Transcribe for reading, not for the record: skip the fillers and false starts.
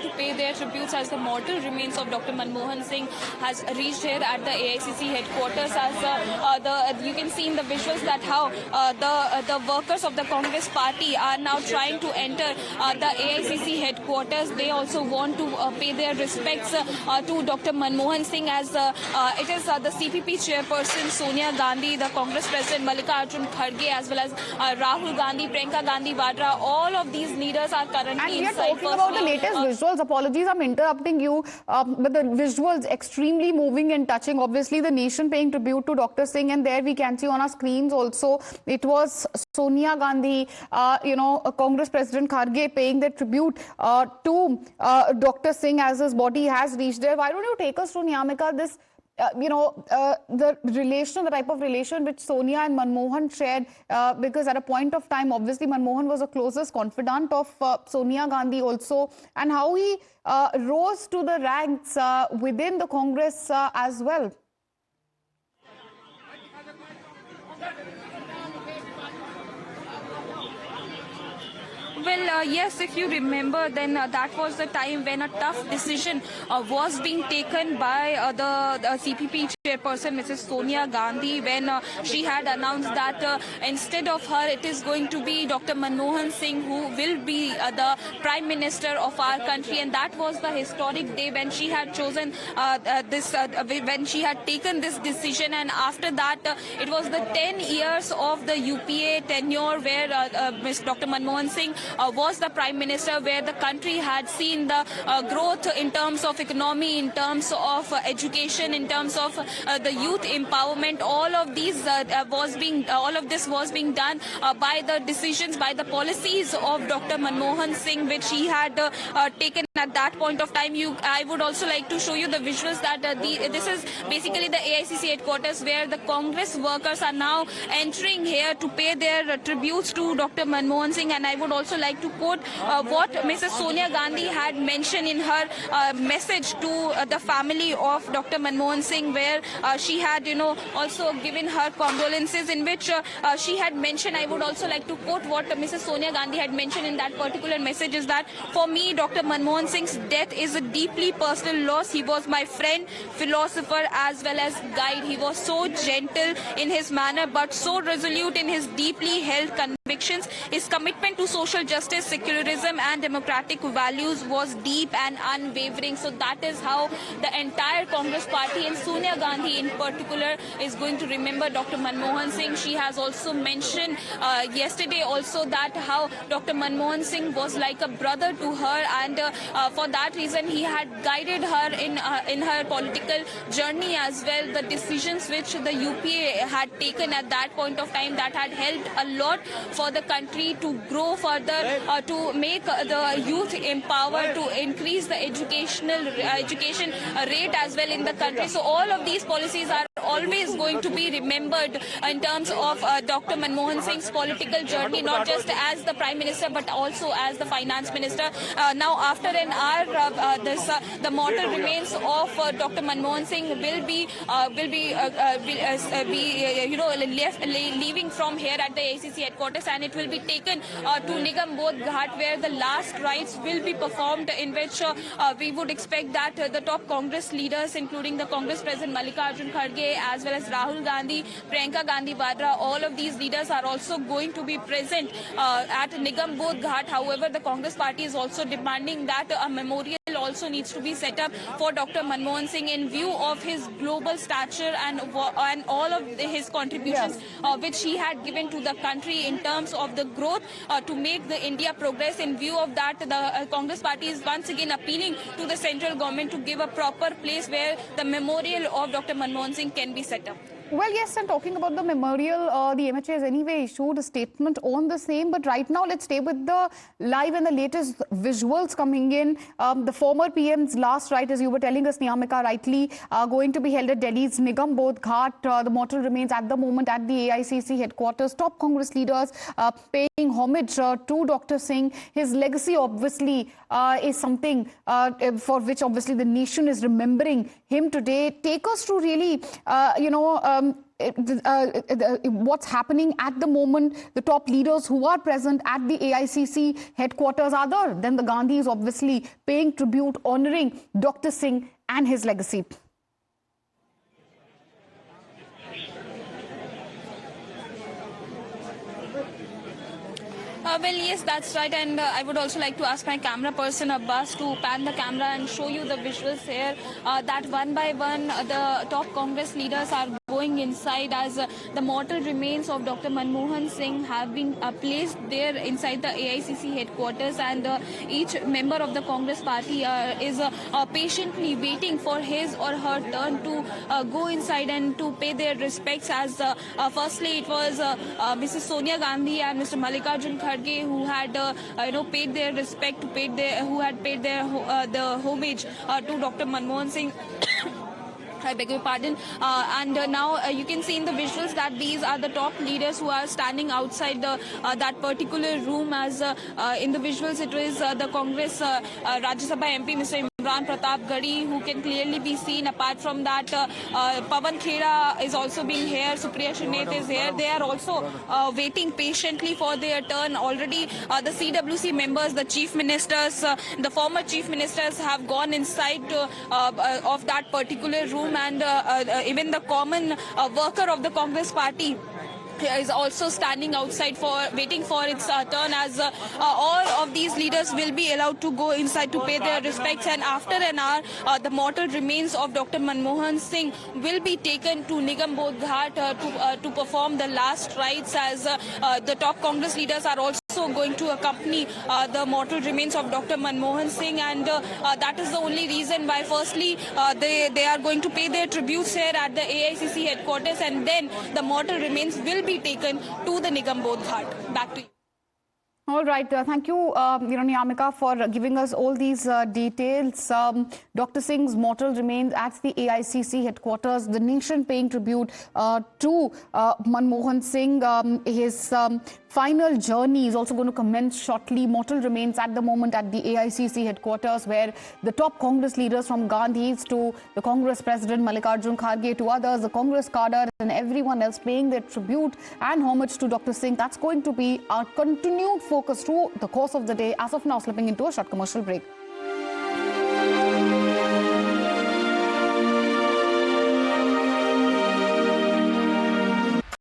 to pay their tributes as the mortal remains of Dr. Manmohan Singh has reached here at the AICC headquarters. As you can see in the visuals that how the workers of the Congress party are now trying to enter the AICC headquarters. They also want to pay their respects to Dr. Manmohan Singh, as it is the CPP chairperson Sonia Gandhi, the Congress president Mallikarjun Kharge, as well as Rahul Gandhi, Priyanka Gandhi Vadra. All of these leaders are currently and we are inside. talking about the latest visuals. Apologies, I'm interrupting you, but the visuals extremely moving and touching. Obviously, the nation paying tribute to Dr. Singh, and there we can see on our screens also it was Sonia Gandhi, Congress President Kharge paying their tribute to Dr. Singh as his body has reached there. Why don't you take us to Niyamika this? The relation, the type of relation which Sonia and Manmohan shared, because at a point of time, obviously, Manmohan was the closest confidant of Sonia Gandhi also, and how he rose to the ranks within the Congress as well. Well, yes, if you remember, then that was the time when a tough decision was being taken by the CPP chairperson, Mrs. Sonia Gandhi, when she had announced that instead of her, it is going to be Dr. Manmohan Singh who will be the Prime Minister of our country. And that was the historic day when she had chosen when she had taken this decision. And after that, it was the 10 years of the UPA tenure where Dr. Manmohan Singh was the Prime Minister, where the country had seen the growth in terms of economy, in terms of education, in terms of the youth empowerment. All of this was being done by the decisions, by the policies of Dr. Manmohan Singh, which he had taken at that point of time. I would also like to show you the visuals that this is basically the AICC headquarters, where the Congress workers are now entering here to pay their tributes to Dr. Manmohan Singh. And I would also like to quote what Mrs. Sonia Gandhi had mentioned in her message to the family of Dr. Manmohan Singh, where she had, also given her condolences, in which she had mentioned. I would also like to quote what Mrs. Sonia Gandhi had mentioned in that particular message, is that for me, Dr. Manmohan Singh's death is a deeply personal loss. He was my friend, philosopher, as well as guide. He was so gentle in his manner, but so resolute in his deeply held convictions. His commitment to social justice, secularism, and democratic values was deep and unwavering. So that is how the entire Congress party, and Sonia Gandhi in particular, is going to remember Dr. Manmohan Singh. She has also mentioned yesterday also that how Dr. Manmohan Singh was like a brother to her, and for that reason he had guided her in her political journey as well. The decisions which the UPA had taken at that point of time, that had helped a lot for the country to grow further, to make the youth empowered, to increase the education rate as well in the country. So all of these policies are always going to be remembered in terms of Dr. Manmohan Singh's political journey, not just as the Prime Minister but also as the Finance Minister. Now, after an hour, the mortal remains of Dr. Manmohan Singh will be leaving from here at the AICC headquarters, and it will be taken to Nigam Bodh Ghat, where the last rites will be performed, in which we would expect that the top Congress leaders, including the Congress President Mallikarjun Kharge, as well as Rahul Gandhi, Priyanka Gandhi Vadra, all of these leaders are also going to be present at Nigam Bodh Ghat. However, the Congress party is also demanding that a memorial also needs to be set up for Dr. Manmohan Singh in view of his global stature and all of his contributions which he had given to the country in terms of the growth to make the India progress. In view of that, the Congress party is once again appealing to the central government to give a proper place where the memorial of Dr. Manmohan Singh can be set up. Well, yes, and talking about the memorial, the MHA has anyway issued a statement on the same. But right now, let's stay with the live and the latest visuals coming in. The former PM's last rite, as you were telling us, Niyamika, rightly, going to be held at Delhi's Nigam Bodh Ghat. The mortal remains at the moment at the AICC headquarters. Top Congress leaders paying homage to Dr. Singh. His legacy, obviously, is something for which, obviously, the nation is remembering him today. Take us through really, what's happening at the moment. The top leaders who are present at the AICC headquarters, other than the Gandhis, obviously paying tribute, honoring Dr. Singh and his legacy. Well, yes, that's right. And I would also like to ask my camera person, Abbas, to pan the camera and show you the visuals here. That one by one, the top Congress leaders are going inside as the mortal remains of Dr. Manmohan Singh have been placed there inside the AICC headquarters. And each member of the Congress party is patiently waiting for his or her turn to go inside and to pay their respects. As firstly, it was Mrs. Sonia Gandhi and Mr. Mallikarjun Kharge who had paid their respect, who had paid their the homage to Dr. Manmohan Singh. I beg your pardon. And now you can see in the visuals that these are the top leaders who are standing outside the that particular room. As in the visuals, it is the Congress Rajya Sabha MP, Mr. Imran Pratap Gadi, who can clearly be seen. Apart from that, Pawan Khera is also being here. Supriya Shrineth is here. They are also waiting patiently for their turn. Already, the CWC members, the chief ministers, the former chief ministers have gone inside of that particular room, and even the common worker of the Congress party is also standing outside for waiting for its turn, as all of these leaders will be allowed to go inside to pay their respects. And after an hour, the mortal remains of Dr. Manmohan Singh will be taken to Nigam Bodh Ghat to perform the last rites, as the top Congress leaders are also going to accompany the mortal remains of Dr. Manmohan Singh. And that is the only reason why firstly they are going to pay their tributes here at the AICC headquarters, and then the mortal remains will be taken to the Nigam Bodh Ghat. Back to you. All right. Thank you, Niyamika, for giving us all these details. Dr. Singh's mortal remains at the AICC headquarters, the nation paying tribute to Manmohan Singh. His final journey is also going to commence shortly. Mortal remains at the moment at the AICC headquarters, where the top Congress leaders, from Gandhis to the Congress President Mallikarjun Kharge to others, the Congress cadre and everyone else paying their tribute and homage to Dr. Singh. That's going to be our continued focus through the course of the day. As of now, slipping into a short commercial break.